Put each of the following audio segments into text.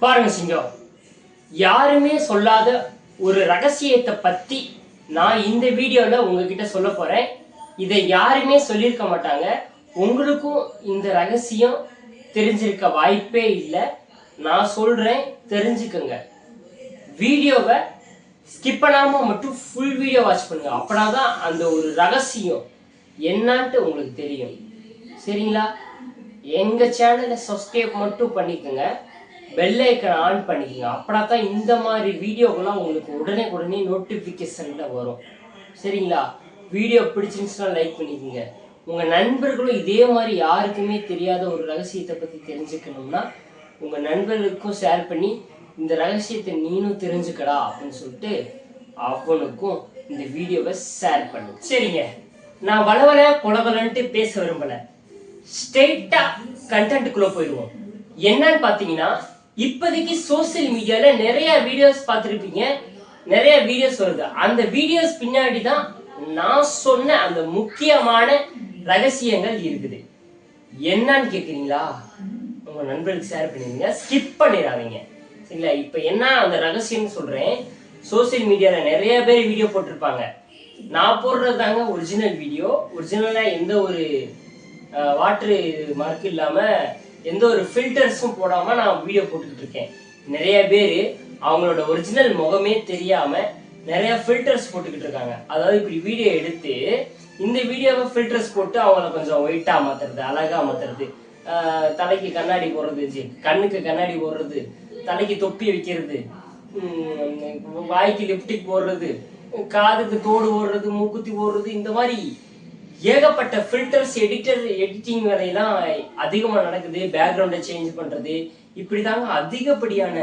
பாருங்க சிங்கம், யாருமே சொல்லாத ஒரு ரகசியத்தை பத்தி நான் இந்த வீடியோல உங்ககிட்ட சொல்ல போறேன். இதை யாருமே சொல்லியிருக்க மாட்டாங்க. உங்களுக்கும் இந்த ரகசியம் தெரிஞ்சிருக்க வாய்ப்பே இல்லை. நான் சொல்றேன், தெரிஞ்சுக்கங்க. வீடியோவை ஸ்கிப் பண்ணாம மட்டும் ஃபுல் வீடியோ வாட்ச் பண்ணுங்க. அப்படின்னாதான் அந்த ஒரு ரகசியம் என்னன்ட்டு உங்களுக்கு தெரியும். சரிங்களா? எங்க சேனலை சப்ஸ்கிரைப் மட்டும் பண்ணிக்கோங்க, பெல் ஐக்கன் ஆன் பண்ணிக்கோங்க. அப்படின்னா தான் இந்த மாதிரி வீடியோக்கெல்லாம் உங்களுக்கு உடனே நோட்டிஃபிகேஷன்ல வரும். சரிங்களா? வீடியோ பிடிச்சிருந்துச்சுன்னா லைக் பண்ணிக்கோங்க. உங்க நண்பர்களும் இதே மாதிரி யாருக்குமே தெரியாத ஒரு ரகசியத்தை பத்தி தெரிஞ்சுக்கணும்னா உங்க நண்பர்களுக்கும் ஷேர் பண்ணி இந்த ரகசியத்தை நீனும் தெரிஞ்சுக்கடா அப்படின்னு சொல்லிட்டு அவனுக்கும் இந்த வீடியோவை ஷேர் பண்ணு. சரிங்க, நான் வளவல கொலவலன்ட்டு பேச விரும்பல. ஸ்ட்ரெயிட்டா கண்டென்ட்டுக்குள்ள போயிடுவோம். என்னன்னு பாத்தீங்கன்னா, இப்போதைக்கு சோசியல் மீடியால நிறைய வீடியோஸ் பார்த்துருப்பீங்க, நிறைய வீடியோஸ் வருது. அந்த வீடியோஸ் பின்னாடி தான் நான் சொன்ன அந்த முக்கியமான ரகசியங்கள் இருக்குது. என்னன்னு கேக்குறீங்களா? உங்க நண்பர்களுக்கு ஷேர் பண்ணிடுங்க, ஸ்கிப் பண்ணிடாதீங்க. சரிங்களா? இப்ப என்ன அந்த ரகசியம்னு சொல்றேன். சோசியல் மீடியால நிறைய பேர் வீடியோ போட்டிருப்பாங்க. நான் போடுறது தாங்க ஒரிஜினல் வீடியோ. ஒரிஜினலா எந்த ஒரு வாட்டர் மார்க் இல்லாம எந்த ஒரு ஃபில்டர்ஸும் போடாம நான் வீடியோ போட்டுக்கிட்டு இருக்கேன். நிறைய பேர் அவங்களோட ஒரிஜினல் முகமே தெரியாம நிறைய ஃபில்டர்ஸ் போட்டுக்கிட்டு இருக்காங்க. அதாவது இப்படி வீடியோ எடுத்து இந்த வீடியோவை ஃபில்டர்ஸ் போட்டு அவங்கள கொஞ்சம் ஒயிட்டா மாத்துறது, அழகா மாத்துறது, தலைக்கு கண்ணாடி போடுறது, கண்ணுக்கு கண்ணாடி போடுறது, தலைக்கு தொப்பி வைக்கிறது, வாய்க்கு லிப்டிக் போடுறது, காதுக்கு தோடு போடுறது, மூக்குத்தி போடுறது, இந்த மாதிரி ஏகப்பட்ட ஃபில்டர்ஸ் எடிட்டிங் வேலையெல்லாம் அதிகமாக நடக்குது. பேக்ரவுண்டை சேஞ்ச் பண்ணுறது, இப்படி தாங்க அதிகப்படியான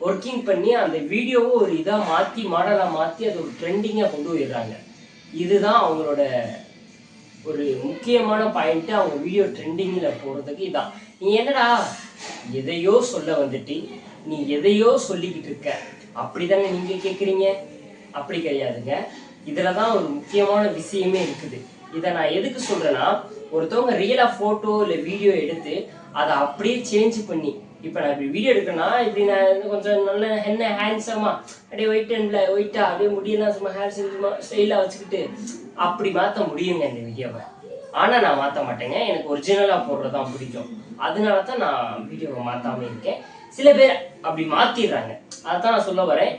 ஒர்க்கிங் பண்ணி அந்த வீடியோவை ஒரு இதாக மாற்றி மாடலாக மாற்றி அது ஒரு ட்ரெண்டிங்காக கொண்டு போயிடுறாங்க. இதுதான் அவங்களோட ஒரு முக்கியமான பாயிண்ட்டு. அவங்க வீடியோ ட்ரெண்டிங்கில் போகிறதுக்கு இதான். நீ என்னடா எதையோ சொல்ல வந்துட்டு நீ எதையோ சொல்லிக்கிட்டு இருக்க அப்படிதாங்க நீங்கள் கேட்குறீங்க? அப்படி கிடையாதுங்க. இதில் தான் ஒரு முக்கியமான விஷயமே இருக்குது. இதை நான் எதுக்கு சொல்றேன்னா, ஒருத்தவங்க ரியலா போட்டோ இல்லை வீடியோ எடுத்து அதை அப்படியே சேஞ்ச் பண்ணி, இப்போ நான் இப்படி வீடியோ எடுக்கிறேன்னா இப்படி நான் கொஞ்சம் நல்ல என்ன ஹேண்ட்ஸமா அப்படியே ஒயிட்டா அப்படியே முடியெல்லாம் சும்மா ஹேர் சும்மா ஸ்டைலாக வச்சுக்கிட்டு அப்படி மாற்ற முடியுங்க இந்த வீடியோவை. ஆனால் நான் மாற்ற மாட்டேங்க. எனக்கு ஒரிஜினலாக போடுறதான் பிடிக்கும். அதனால தான் நான் வீடியோவை மாற்றாம இருக்கேன். சில பேர் அப்படி மாற்றிடுறாங்க. அதான் நான் சொல்ல வரேன்.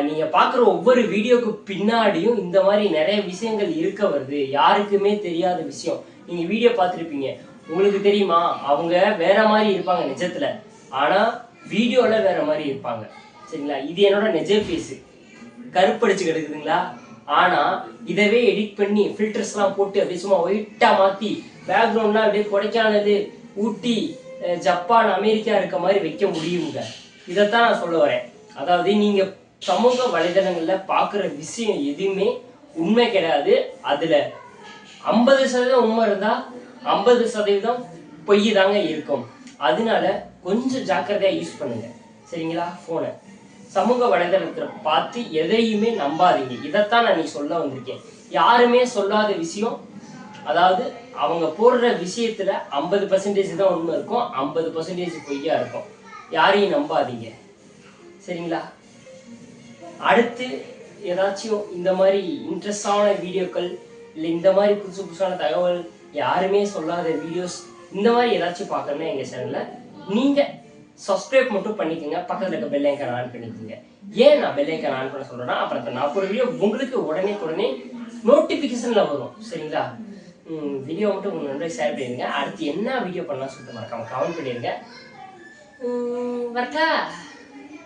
நீங்க பாக்குற ஒவ்வொரு வீடியோக்கு பின்னாடியும் இந்த மாதிரி நிறைய விஷயங்கள் இருக்க வருது. யாருக்குமே தெரியாத விஷயம். நீங்க வீடியோ பார்த்துருப்பீங்க, உங்களுக்கு தெரியுமா அவங்க வேற மாதிரி இருப்பாங்க நிஜத்துல, ஆனா வீடியோல வேற மாதிரி இருப்பாங்க. சரிங்களா? இது என்னோட நிஜ பேசு, கருப்படிச்சு கிடக்குதுங்களா? ஆனா இதவே எடிட் பண்ணி ஃபில்டர்ஸ் எல்லாம் போட்டு அப்படியே சும்மா ஒயிட்டா மாத்தி பேக்ரவுண்ட்லாம் அப்படியே கொடைக்கானது, ஊட்டி, ஜப்பான், அமெரிக்கா இருக்க மாதிரி வைக்க முடியுங்க. இதைத்தான் நான் சொல்ல வரேன். அதாவது நீங்க சமூக வலைதளங்கள்ல பாக்குற விஷயம் எதுவுமே உண்மை கிடையாது. அதுல 50% உண்மை இருந்தா 50% பொய் தாங்க இருக்கும். அதனால கொஞ்சம் ஜாக்கிரதையா யூஸ் பண்ணுங்க. சரிங்களா? போனை சமூக வலைதளத்துல பார்த்து எதையுமே நம்பாதீங்க. இதைத்தான் நான் நீ சொல்ல வந்திருக்கேன். யாருமே சொல்லாத விஷயம், அதாவது அவங்க போடுற விஷயத்துல 50% தான் உண்மை இருக்கும், 50% பொய்யா இருக்கும். யாரையும் நம்பாதீங்க. சரிங்களா? அடுத்து ஏதாச்சும் இந்த மாதிரி இன்ட்ரெஸ்டான வீடியோக்கள் இல்லை இந்த மாதிரி புதுசான தகவல், யாருமே சொல்லாத வீடியோஸ், இந்த மாதிரி ஏதாச்சும் பார்க்கணும்னா எங்கள் சேனலில் நீங்கள் சப்ஸ்கிரைப் மட்டும் பண்ணிக்கோங்க. பக்கத்தில் இருக்க பெல் ஐக்கான் ஆன் பண்ணிக்கோங்க. ஏன் நான் பெல் ஐக்கான் ஆன் பண்ண சொல்கிறேன்னா, அப்புறம் நான் ஒரு வீடியோ உங்களுக்கு உடனே நோட்டிஃபிகேஷனில் வரும். சரிங்களா? வீடியோ மட்டும் உங்கள் நண்பரை ஷேர் பண்ணிடுங்க. அடுத்து என்ன வீடியோ பண்ணலாம் சொல்லிட்டு மறக்காம கமெண்ட் பண்ணிடுங்க. வரட்டா?